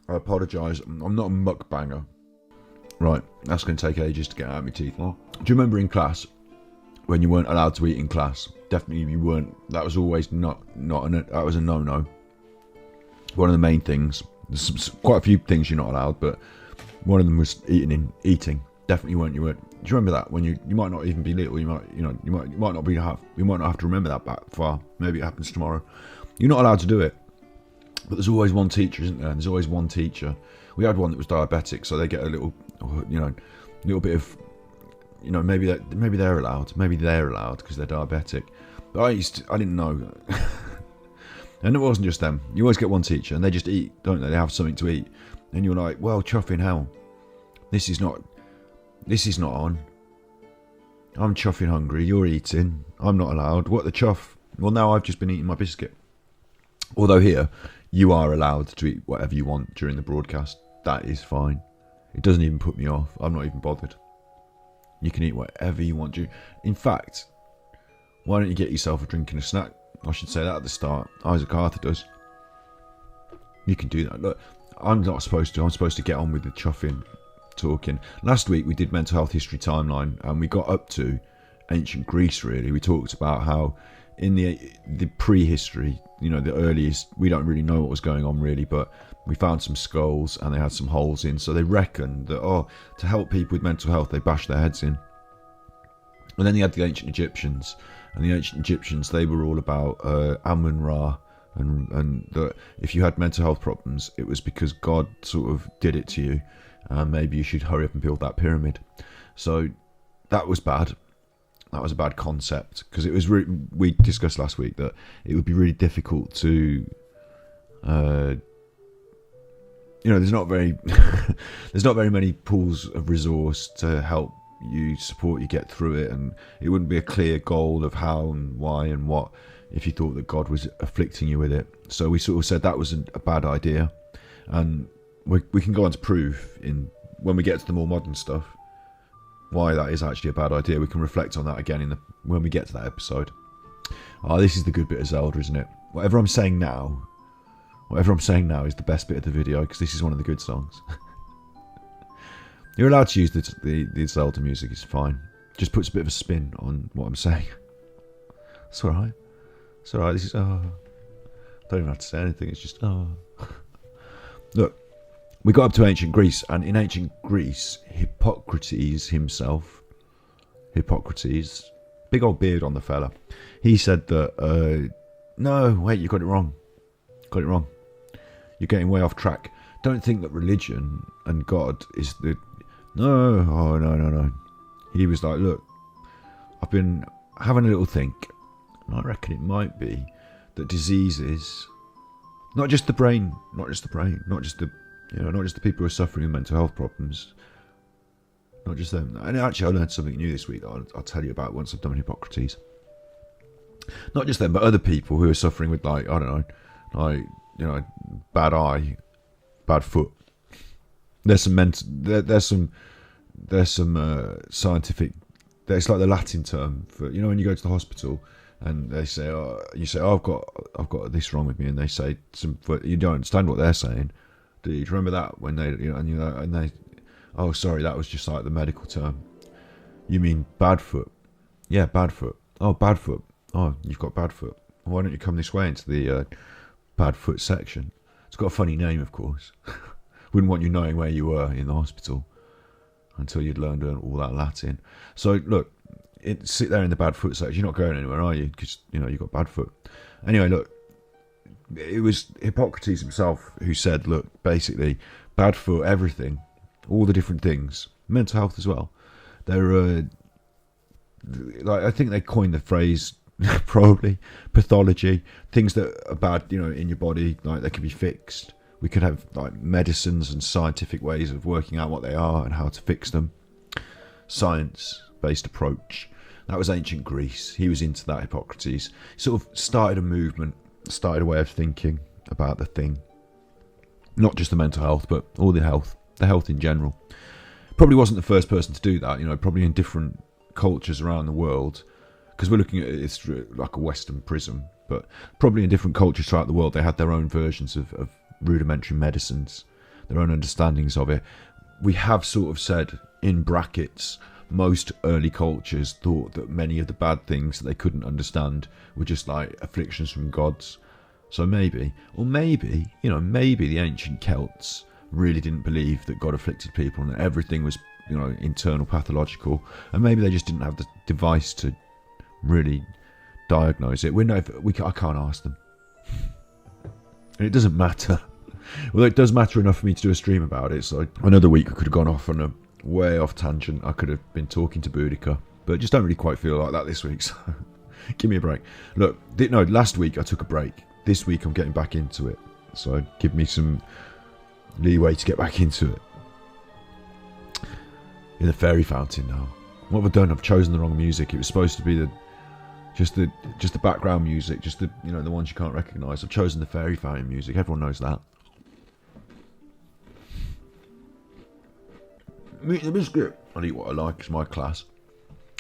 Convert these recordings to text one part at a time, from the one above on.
I apologise. I'm not a mukbanger. Right, that's going to take ages to get out of my teeth. Do you remember in class when you weren't allowed to eat in class? Definitely you weren't. That was always that was a no-no. One of the main things. There's quite a few things you're not allowed, but one of them was eating. Definitely weren't. You weren't. Do you remember that when you might not even be little? You might not have to remember that back far. Maybe it happens tomorrow. You're not allowed to do it. But there's always one teacher, isn't there? And there's always one teacher. We had one that was diabetic, so they get a little bit of, maybe they're allowed because they're diabetic. But I didn't know. And it wasn't just them. You always get one teacher, and they just eat, don't they? They have something to eat, and you're like, well, chuffing hell, this is not on. I'm chuffing hungry. You're eating. I'm not allowed. What the chuff? Well, now I've just been eating my biscuit. Although here, you are allowed to eat whatever you want during the broadcast. That is fine. It doesn't even put me off. I'm not even bothered. You can eat whatever you want. In fact, why don't you get yourself a drink and a snack? I should say that at the start. Isaac Arthur does. You can do that. Look, I'm not supposed to. I'm supposed to get on with the chuffing talking. Last week we did mental health history timeline, and we got up to ancient Greece, really. We talked about how in the prehistory, the earliest, we don't really know what was going on really, but we found some skulls and they had some holes in, so they reckon that to help people with mental health they bashed their heads in. And then you had the ancient Egyptians, and the ancient Egyptians, they were all about Amun-Ra, and that if you had mental health problems, it was because God sort of did it to you, and maybe you should hurry up and build that pyramid. So that was bad. That was a bad concept, because it was we discussed last week that it would be really difficult to, there's not very many pools of resource to help you, support you get through it, and it wouldn't be a clear goal of how and why and what if you thought that God was afflicting you with it. So we sort of said that was a bad idea, and we can go on to prove when we get to the more modern stuff why that is actually a bad idea. We can reflect on that again when we get to that episode. This is the good bit of Zelda, isn't it? Whatever I'm saying now is the best bit of the video, because this is one of the good songs. You're allowed to use the Zelda music, it's fine. Just puts a bit of a spin on what I'm saying. It's alright. It's alright. This is don't even have to say anything, it's just Look, we got up to ancient Greece, and in ancient Greece, Hippocrates himself, big old beard on the fella, he said that, no, wait, you got it wrong. You're getting way off track. Don't think that religion and God is no. He was like, look, I've been having a little think, and I reckon it might be that diseases, not just the brain, not just the people who are suffering with mental health problems, not just them. And actually, I learned something new this week that I'll tell you about once I've done Hippocrates. Not just them, but other people who are suffering with, bad eye, bad foot. There's some scientific. It's like the Latin term for, when you go to the hospital and they say, you say, I've got this wrong with me, and they say you don't understand what they're saying. Do you remember that when they, oh, sorry, that was just like the medical term. You mean bad foot? Yeah, bad foot. Oh, bad foot. Oh, you've got bad foot. Why don't you come this way into the bad foot section? It's got a funny name, of course. Wouldn't want you knowing where you were in the hospital until you'd learned all that Latin. So look, sit there in the bad foot section. You're not going anywhere, are you? Because you've got bad foot. Anyway, look. It was Hippocrates himself who said, look, basically, bad foot, everything, all the different things, mental health as well. They're, I think they coined the phrase, probably, pathology, things that are bad, in your body, like they can be fixed. We could have like medicines and scientific ways of working out what they are and how to fix them. Science-based approach. That was ancient Greece. He was into that, Hippocrates. He sort of started a movement, started a way of thinking about the thing. Not just the mental health, but all the health in general. Probably wasn't the first person to do that, probably in different cultures around the world, because we're looking at it through like a Western prism, but probably in different cultures throughout the world, they had their own versions of rudimentary medicines. their own understandings of it. We have sort of said, in brackets, most early cultures thought that many of the bad things that they couldn't understand were just like afflictions from gods. So maybe the ancient Celts really didn't believe that God afflicted people and that everything was, internal pathological, and maybe they just didn't have the device to really diagnose it. I can't ask them, and it doesn't matter. Well, it does matter enough for me to do a stream about it. So another week I could have gone off on a way off tangent. I could have been talking to Boudica, but I just don't really quite feel like that this week. So give me a break. Look, last week I took a break. This week I'm getting back into it. So give me some leeway to get back into it. In the fairy fountain now. What have I done? I've chosen the wrong music. It was supposed to be just the background music, just the ones you can't recognise. I've chosen the fairy fountain music. Everyone knows that. Meet the biscuit. I eat what I like. It's my class.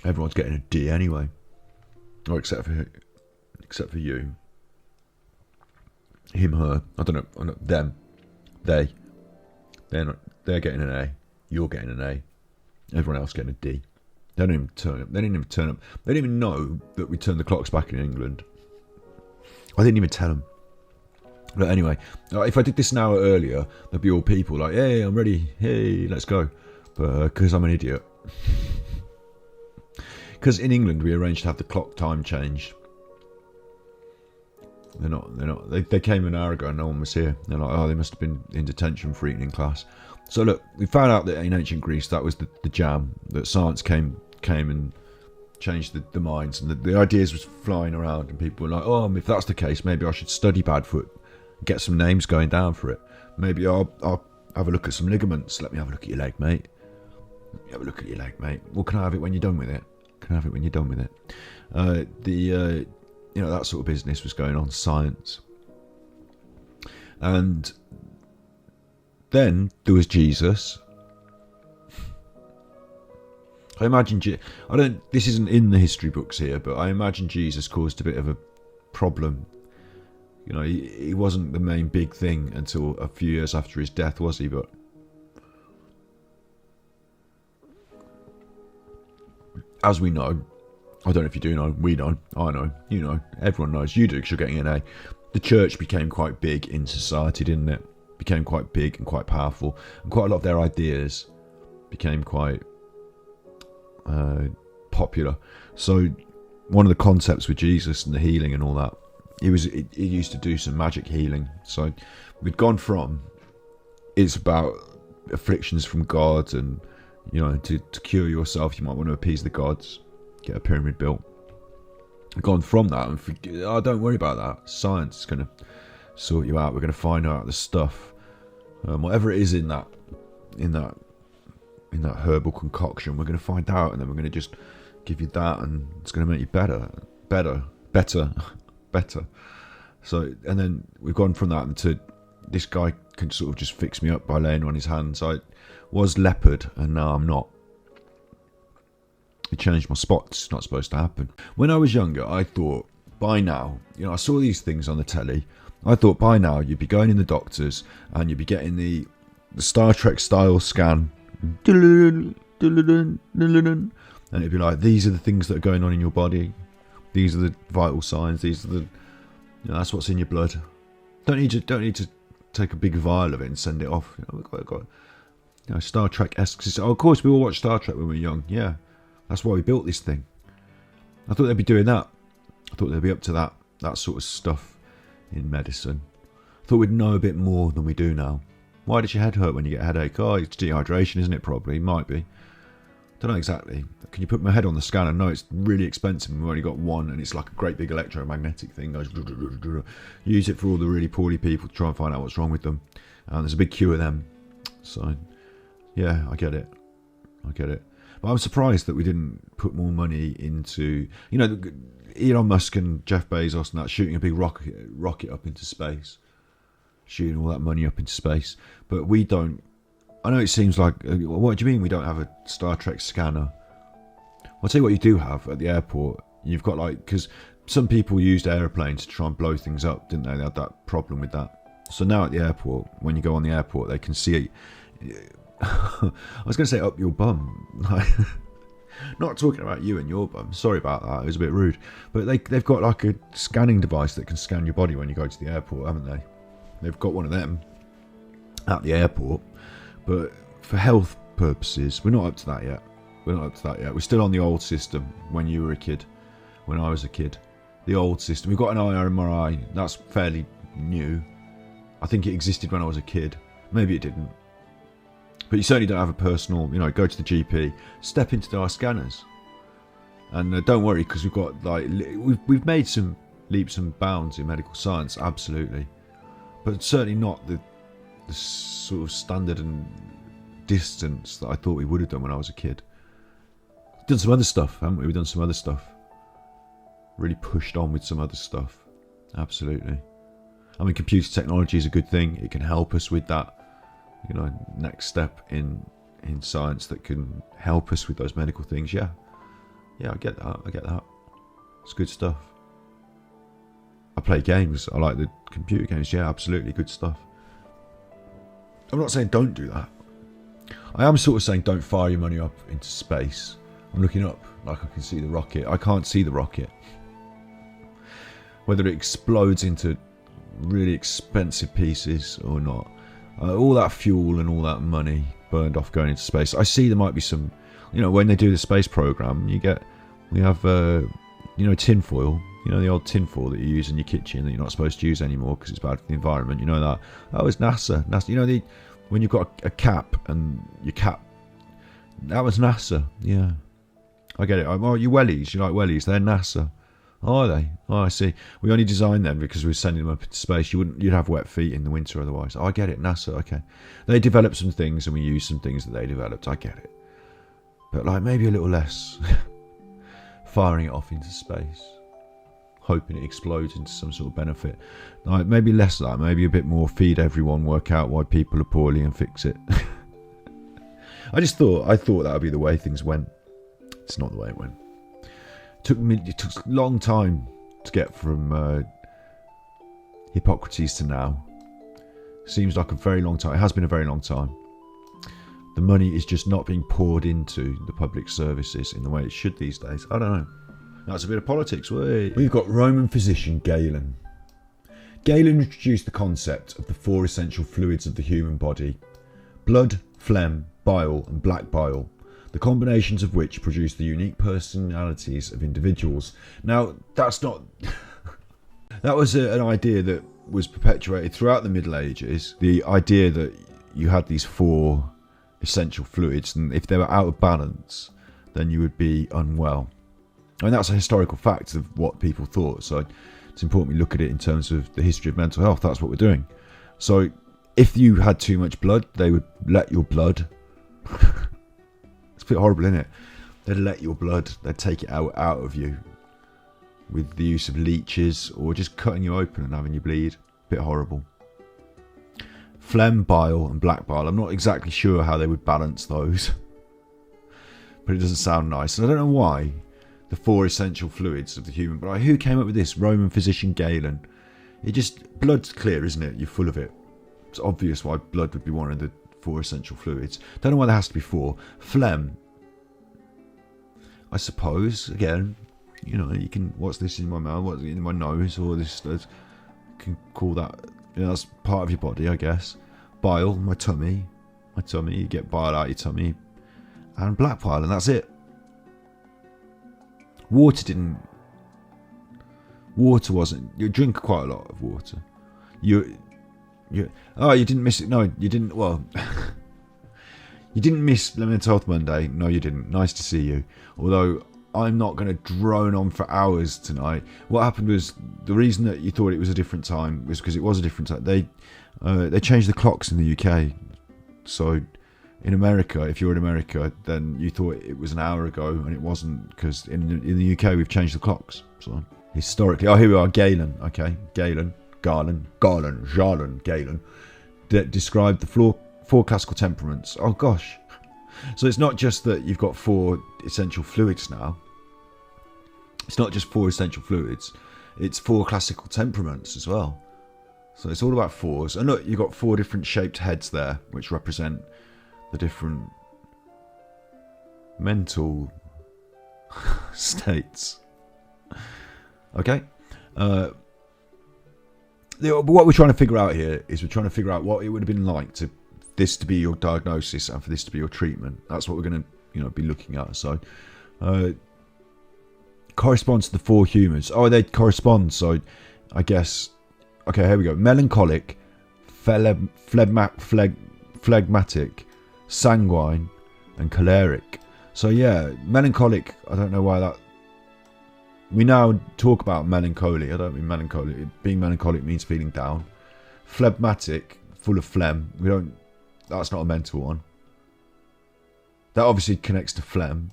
Everyone's getting a D anyway. Oh, except for you. Him, her. I don't know. Them. They. They're getting an A. You're getting an A. Everyone else getting a D. They don't even turn up. They didn't even turn up. They didn't even know that we turned the clocks back in England. I didn't even tell them. But anyway, if I did this an hour earlier, there'd be all people like, hey, I'm ready. Hey, let's go. But because I'm an idiot. Because in England, we arranged to have the clock time changed. They're not. They came an hour ago and no one was here. They're like, oh, they must have been in detention for eating in class. So look, we found out that in ancient Greece, that was the jam. That science came and changed the minds. And the ideas was flying around. And people were like, oh, if that's the case, maybe I should study Badfoot. Get some names going down for it. Maybe I'll have a look at some ligaments. Let me have a look at your leg, mate. Let me have a look at your leg, mate. Well, can I have it when you're done with it? Can I have it when you're done with it? That sort of business was going on, science. And then there was Jesus. I imagine, this isn't in the history books here, but I imagine Jesus caused a bit of a problem. He wasn't the main big thing until a few years after his death, was he? But as we know, I don't know if you do know, we know, I know, you know, everyone knows, you do because you're getting an A. The church became quite big in society, didn't it? Became quite big and quite powerful, and quite a lot of their ideas became quite popular. So one of the concepts with Jesus and the healing and all that, he used to do some magic healing. So we'd gone from, it's about afflictions from God, and to cure yourself you might want to appease the gods, get a pyramid built. We've gone from that and don't worry about that, science is going to sort you out. We're going to find out the stuff, whatever it is in that herbal concoction, we're going to find out, and then we're going to just give you that, and it's going to make you better. So, and then we've gone from that into this guy can sort of just fix me up by laying on his hands. I was leopard and now I'm not. He changed my spots. It's not supposed to happen. When I was younger, I thought by now, I saw these things on the telly. I thought by now you'd be going in the doctors and you'd be getting the Star Trek style scan, and it'd be like, these are the things that are going on in your body. These are the vital signs. These are the, that's what's in your blood. Don't need to take a big vial of it and send it off. We've got Star Trek-esque. Of course, we all watched Star Trek when we were young. Yeah, that's why we built this thing. I thought they'd be doing that. I thought they'd be up to that sort of stuff in medicine. I thought we'd know a bit more than we do now. Why does your head hurt when you get a headache? Oh, it's dehydration, isn't it? Probably, might be. Don't know exactly. Can you put my head on the scanner? No, it's really expensive. We've only got one, and it's like a great big electromagnetic thing. Goes. Use it for all the really poorly people to try and find out what's wrong with them. And there's a big queue of them. So, yeah, I get it. But I'm surprised that we didn't put more money into, Elon Musk and Jeff Bezos and that, shooting a big rocket up into space, shooting all that money up into space. But we don't. I know it seems like, what do you mean we don't have a Star Trek scanner? I'll tell you what you do have at the airport. You've got because some people used aeroplanes to try and blow things up, didn't they? They had that problem with that. So now at the airport, when you go on the airport, they can see I was going to say up your bum. Not talking about you and your bum. Sorry about that. It was a bit rude. But they've got like a scanning device that can scan your body when you go to the airport, haven't they? They've got one of them at the airport. But for health purposes, we're not up to that yet. We're still on the old system when you were a kid, when I was a kid. The old system. We've got an IMRI. That's fairly new. I think it existed when I was a kid. Maybe it didn't. But you certainly don't have a personal, go to the GP, step into our scanners. And don't worry, because we've got, we've made some leaps and bounds in medical science, absolutely. But certainly not the sort of standard and distance that I thought we would have done when I was a kid. We've done some other stuff, haven't we? We've done some other stuff. Really pushed on with some other stuff. Absolutely. I mean, computer technology is a good thing. It can help us with that, next step in science that can help us with those medical things. Yeah, I get that. It's good stuff. I play games. I like the computer games. Yeah, absolutely good stuff. I'm not saying don't do that. I am sort of saying don't fire your money up into space. I'm looking up like I can see the rocket. I can't see the rocket. Whether it explodes into really expensive pieces or not. All that fuel and all that money burned off going into space. I see there might be some, when they do the space program, we have tin foil, the old tin foil that you use in your kitchen that you're not supposed to use anymore because it's bad for the environment. You know that. That was NASA. When you've got a cap and your cap, that was NASA. Yeah, I get it. Oh, you wellies, you like wellies? They're NASA. Oh, are they? Oh, I see. We only designed them because we were sending them up into space. You'd have wet feet in the winter otherwise. Oh, I get it. NASA, okay. They developed some things and we used some things that they developed. I get it. But maybe a little less firing it off into space, hoping it explodes into some sort of benefit. Maybe less of that. Maybe a bit more feed everyone, work out why people are poorly and fix it. I thought that would be the way things went. It's not the way it went. It took a long time to get from Hippocrates to now. Seems like a very long time. It has been a very long time. The money is just not being poured into the public services in the way it should these days. I don't know. That's a bit of politics. We've got Roman physician Galen. Galen introduced the concept of the 4 essential fluids of the human body: blood, phlegm, bile and black bile, the combinations of which produce the unique personalities of individuals. Now, that's not... that was an idea that was perpetuated throughout the Middle Ages. The idea that you had these 4 essential fluids, and if they were out of balance, then you would be unwell. I mean, that's a historical fact of what people thought, so it's important we look at it in terms of the history of mental health. That's what we're doing. So, if you had too much blood, they would let your blood... It's a bit horrible, isn't it? They'd let your blood, they'd take it out of you with the use of leeches or just cutting you open and having you bleed. Bit horrible. Phlegm, bile and black bile. I'm not exactly sure how they would balance those, but it doesn't sound nice. And I don't know why the 4 essential fluids of the human body. Who came up with this? Roman physician Galen. Blood's clear, isn't it? You're full of it. It's obvious why blood would be one of the 4 essential fluids. Don't know why there has to be 4. Phlegm, I suppose, again, you can, what's this in my mouth, what's in my nose, or this, you can call that, that's part of your body, I guess. Bile, my tummy, you get bile out your tummy. And black bile, and that's it. Water wasn't, you drink quite a lot of water. You didn't miss it. No, you didn't. Well, you didn't miss Mental Health Monday. No, you didn't. Nice to see you. Although I'm not going to drone on for hours tonight. What happened was, the reason that you thought it was a different time was because it was a different time. They changed the clocks in the UK. So in America, if you're in America, then you thought it was an hour ago, and it wasn't, because in the UK we've changed the clocks. So historically, here we are. Galen. Okay, Galen. That described the 4 classical temperaments. Oh gosh. So it's not just that you've got 4 essential fluids now. It's not just 4 essential fluids. It's 4 classical temperaments as well. So it's all about fours. And look, you've got 4 different shaped heads there, which represent the different mental states. Okay? But what we're trying to figure out here is we're trying to figure out what it would have been like to this to be your diagnosis and for this to be your treatment. That's what we're going to be looking at. So corresponds to the 4 humours. Oh, they correspond. So I guess, okay, here we go. Melancholic, phlegmatic, sanguine, and choleric. So yeah, melancholic, I don't know why that... We now talk about melancholy. I don't mean melancholy. Being melancholic means feeling down. Phlegmatic, full of phlegm. That's not a mental one. That obviously connects to phlegm.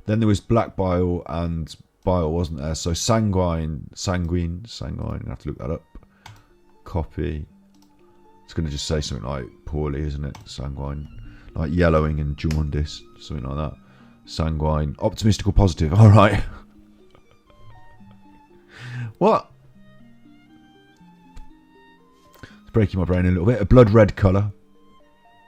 Then there was black bile and bile, wasn't there? So sanguine. I'm gonna have to look that up. Copy. It's gonna just say something like poorly, isn't it? Sanguine. Like yellowing and jaundice. Something like that. Sanguine. Optimistic or positive. Alright. What? It's breaking my brain a little bit. A blood red colour.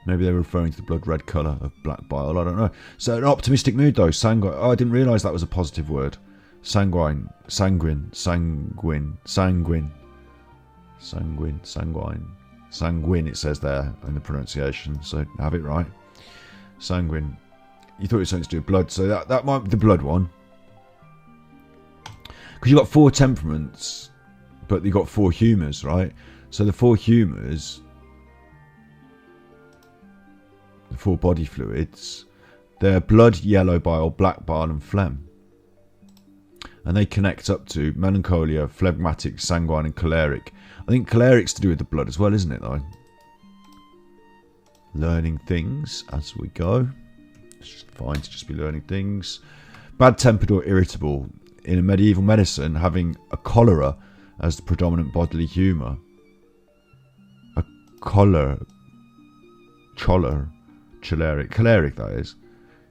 Maybe they were referring to the blood red colour of black bile. I don't know. So an optimistic mood though. Sanguine. Oh, I didn't realise that was a positive word. Sanguine. Sanguine. Sanguine. Sanguine. Sanguine. Sanguine. Sanguine, it says there in the pronunciation. So have it right. Sanguine. You thought it was something to do with blood. So that might be the blood one. Because you've got 4 temperaments, but you've got 4 humours, right? So the 4 humours, the 4 body fluids, they're blood, yellow bile, black bile, and phlegm. And they connect up to melancholia, phlegmatic, sanguine, and choleric. I think choleric's to do with the blood as well, isn't it, though? Learning things as we go. It's just fine to just be learning things. Bad-tempered or irritable. In a medieval medicine, having a cholera as the predominant bodily humour. A choleric, that is.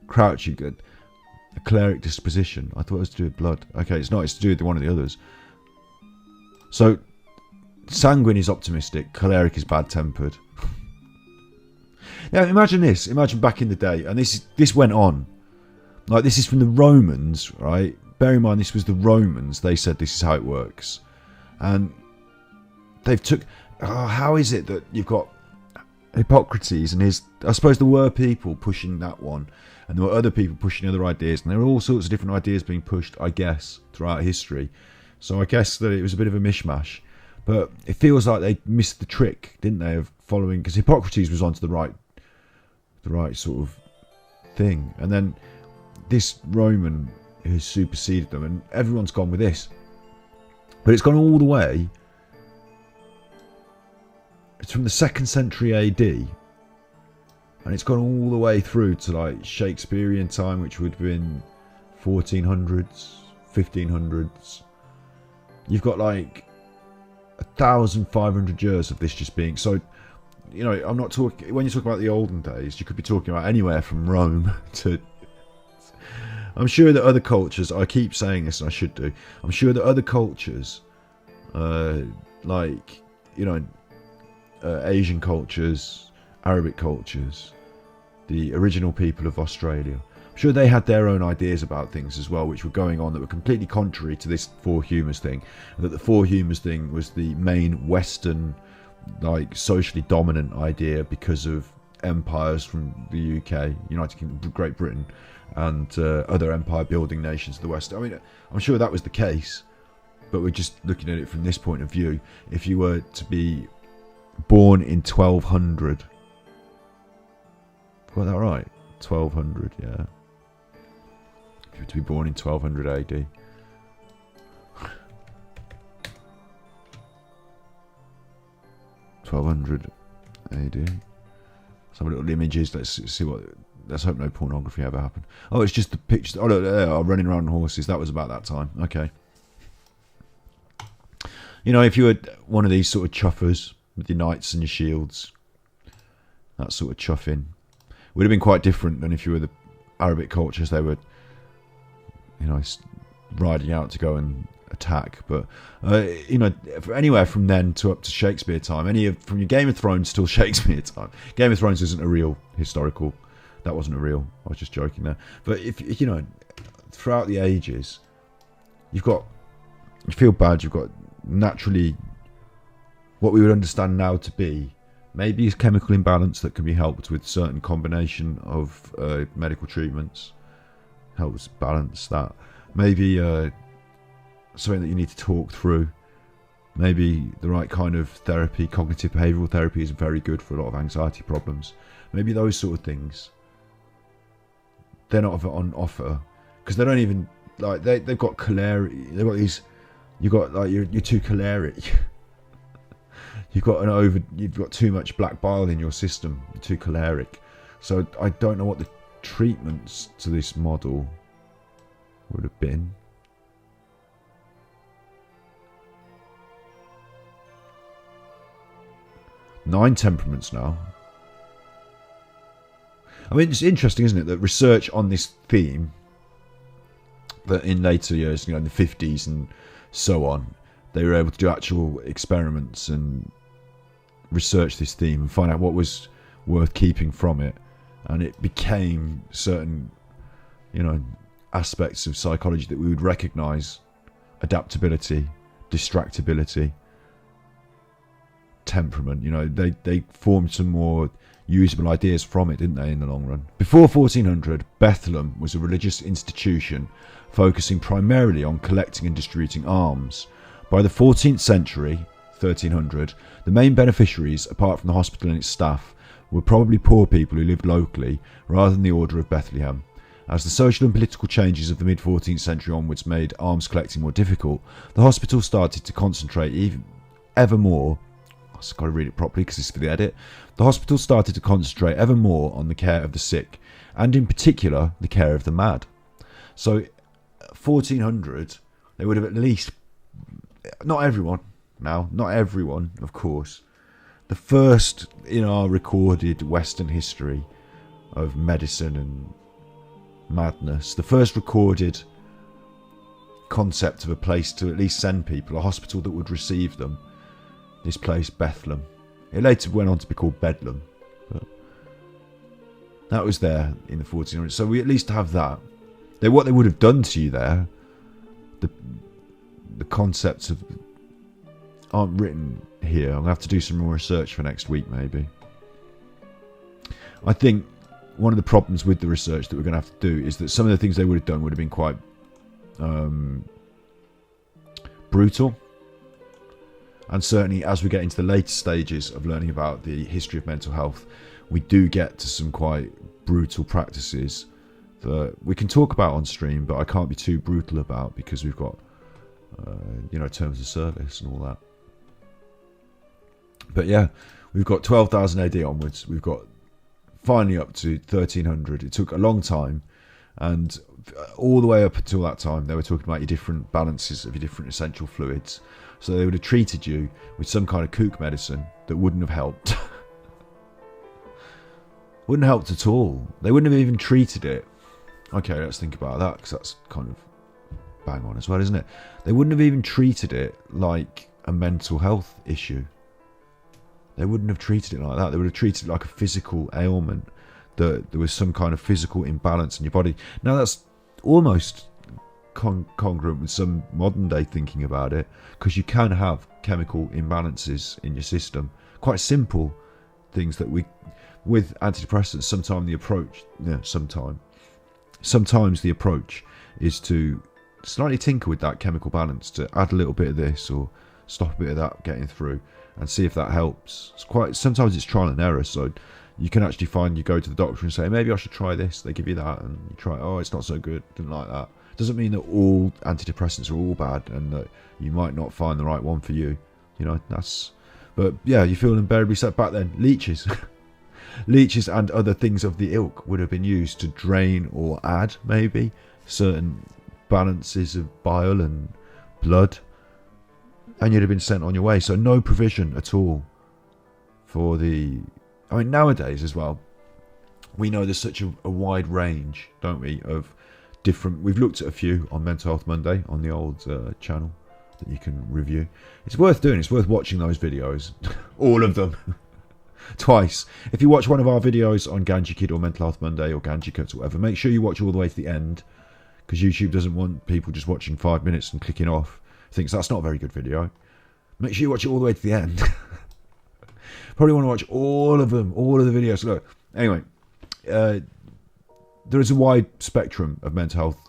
Crouchy, good. A choleric disposition. I thought it was to do with blood. Okay, it's not. It's to do with one of the others. So, sanguine is optimistic. Choleric is bad-tempered. Now, imagine this. Imagine back in the day, and this went on. Like, this is from the Romans, right? Bear in mind, this was the Romans. They said this is how it works. And they've took... how is it that you've got Hippocrates and his... I suppose there were people pushing that one. And there were other people pushing other ideas. And there were all sorts of different ideas being pushed, I guess, throughout history. So I guess that it was a bit of a mishmash. But it feels like they missed the trick, didn't they, of following... Because Hippocrates was onto the right sort of thing. And then this Roman... has superseded them, and everyone's gone with this, but it's gone all the way. It's from the 2nd century AD, and it's gone all the way through to like Shakespearean time, which would have been 1400s, 1500s. You've got like 1,500 years of this just being so. I'm not talking when you talk about the olden days. You could be talking about anywhere from Rome to. I'm sure that other cultures, I keep saying this and I should do, I'm sure that other cultures, Asian cultures, Arabic cultures, the original people of Australia, I'm sure they had their own ideas about things as well, which were going on that were completely contrary to this 4 humours thing. That the 4 humours thing was the main Western, like, socially dominant idea because of empires from the UK, United Kingdom, Great Britain, and other empire-building nations of the West. I mean, I'm sure that was the case, but we're just looking at it from this point of view. If you were to be born in 1200, got that right? 1200, yeah. If you were to be born in 1200 AD. (1200 AD). Let's have a little images. Let's see what. Let's hope no pornography ever happened. Oh, it's just the pictures. Oh, look, they are running around on horses. That was about that time. Okay. If you were one of these sort of chuffers with your knights and your shields, that sort of chuffing, would have been quite different than if you were the Arabic cultures. They were, riding out to go and attack. But anywhere from then to up to Shakespeare time, from your Game of Thrones till Shakespeare time. Game of Thrones isn't a real historical. That wasn't a real. I was just joking there. But if throughout the ages, you feel bad. You've got naturally what we would understand now to be maybe a chemical imbalance that can be helped with certain combination of medical treatments. Helps balance that. Maybe something that you need to talk through. Maybe the right kind of therapy. Cognitive behavioural therapy is very good for a lot of anxiety problems. Maybe those sort of things. They're not on offer because they don't even they've got choleric. They've got these. You've got you're too choleric. You've got too much black bile in your system. You're too choleric. So I don't know what the treatments to this model would have been. Nine temperaments now. I mean, it's interesting, isn't it, that research on this theme, that in later years, in the 50s and so on, they were able to do actual experiments and research this theme and find out what was worth keeping from it. And it became certain, aspects of psychology that we would recognise: adaptability, distractibility, temperament. They formed some more usable ideas from it, didn't they, in the long run? Before 1400, Bethlehem was a religious institution focusing primarily on collecting and distributing alms. By the 14th century, 1300, the main beneficiaries, apart from the hospital and its staff, were probably poor people who lived locally rather than the Order of Bethlehem. As the social and political changes of the mid-14th century onwards made alms collecting more difficult, the hospital started to concentrate ever more. I've got to read it properly because it's for the edit. The hospital started to concentrate ever more on the care of the sick, and in particular, the care of the mad. So, 1400, they would have at least, not everyone, of course, the first in our recorded Western history of medicine and madness, the first recorded concept of a place to at least send people, a hospital that would receive them. This place, Bethlehem. It later went on to be called Bedlam. But that was there in the 1400s. So we at least have that. What they would have done to you there, the concepts aren't written here. I'm going to have to do some more research for next week, maybe. I think one of the problems with the research that we're going to have to do is that some of the things they would have done would have been quite brutal. And certainly as we get into the later stages of learning about the history of mental health, we do get to some quite brutal practices that we can talk about on stream, but I can't be too brutal about because we've got, terms of service and all that. But yeah, we've got 12,000 AD onwards. We've got finally up to 1300. It took a long time. And all the way up until that time, they were talking about your different balances of your different essential fluids. So they would have treated you with some kind of kook medicine that wouldn't have helped. Wouldn't have helped at all. They wouldn't have even treated it. Okay, let's think about that, because that's kind of bang on as well, isn't it? They wouldn't have even treated it like a mental health issue. They wouldn't have treated it like that. They would have treated it like a physical ailment, that there was some kind of physical imbalance in your body. Now that's almost congruent with some modern day thinking about it, because you can have chemical imbalances in your system. Quite simple things that with antidepressants, sometimes the approach is to slightly tinker with that chemical balance, to add a little bit of this or stop a bit of that getting through and see if that helps. Sometimes it's trial and error, so you can actually you go to the doctor and say, maybe I should try this. They give you that and you try it. Oh, it's not so good. Didn't like that. Doesn't mean that all antidepressants are all bad and that you might not find the right one for you. But yeah, you feel invariably set back then. Leeches. Leeches and other things of the ilk would have been used to drain or add, maybe, certain balances of bile and blood. And you'd have been sent on your way. So no provision at all for nowadays as well, we know there's such a wide range, don't we, of different. We've looked at a few on Mental Health Monday on the old channel that you can review. It's worth doing. It's worth watching those videos, all of them, twice. If you watch one of our videos on Ganji Kid or Mental Health Monday or Ganji Cuts or whatever, make sure you watch all the way to the end, because YouTube doesn't want people just watching 5 minutes and clicking off. Thinks that's not a very good video. Make sure you watch it all the way to the end. Probably want to watch all of them, all of the videos. Look, anyway, there is a wide spectrum of mental health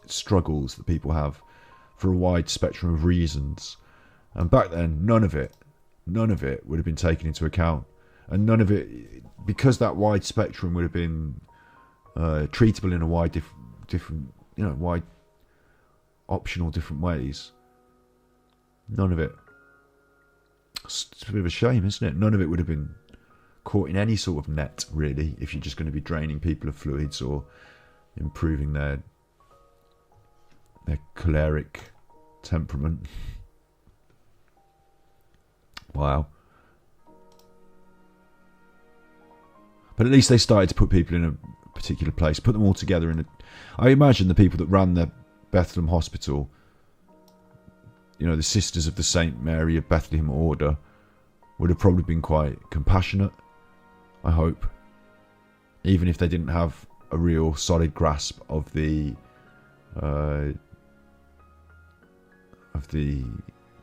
struggles that people have for a wide spectrum of reasons. And back then, none of it would have been taken into account. And none of it, because that wide spectrum would have been treatable in a wide different, wide optional different ways. None of it. It's a bit of a shame, isn't it? None of it would have been caught in any sort of net, really, if you're just going to be draining people of fluids or improving their choleric temperament. Wow. But at least they started to put people in a particular place, put them all together in a... I imagine the people that ran the Bethlehem Hospital, the Sisters of the St. Mary of Bethlehem Order, would have probably been quite compassionate, I hope. Even if they didn't have a real solid grasp of the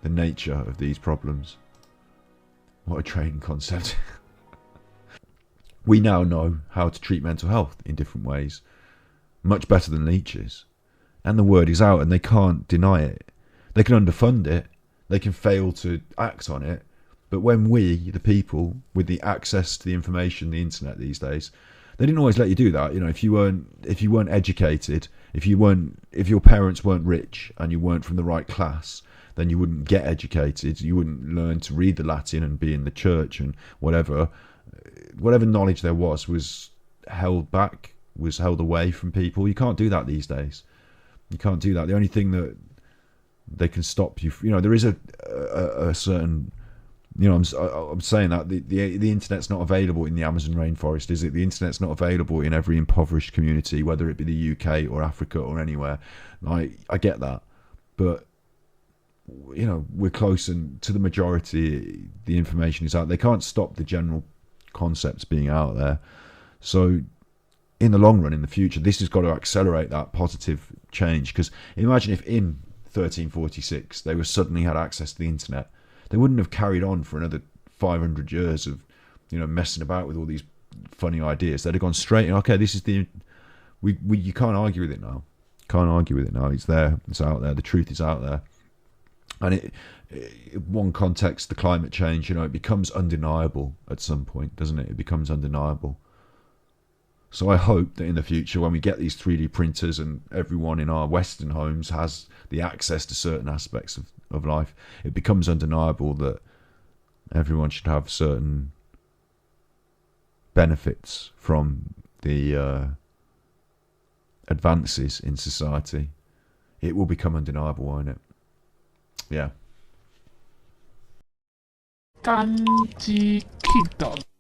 nature of these problems. What a training concept. We now know how to treat mental health in different ways, much better than leeches. And the word is out and they can't deny it. They can underfund it, they can fail to act on it, but when we, the people, with the access to the information, the internet these days, they didn't always let you do that. If you weren't educated, if your parents weren't rich and you weren't from the right class, then you wouldn't get educated, you wouldn't learn to read the Latin and be in the church and whatever knowledge there was held back, was held away from people. You can't do that these days. You can't do that. The only thing that they can stop you, there is a certain, I'm saying that the internet's not available in the Amazon rainforest, is it? The internet's not available in every impoverished community, whether it be the UK or Africa or anywhere. I get that, but we're close and to the majority. The information is out. They can't stop the general concepts being out there. So in the long run, in the future, this has got to accelerate that positive change. Because imagine if in 1346 they were suddenly had access to the internet, they wouldn't have carried on for another 500 years of messing about with all these funny ideas. They'd have gone straight in, okay, this is you can't argue with it now. It's there, it's out there, the truth is out there. And one context, the climate change, it becomes undeniable at some point, doesn't it? It becomes undeniable. So I hope that in the future, when we get these 3D printers and everyone in our Western homes has the access to certain aspects of life, it becomes undeniable that everyone should have certain benefits from the advances in society. It will become undeniable, won't it? Yeah. Ganji Kid.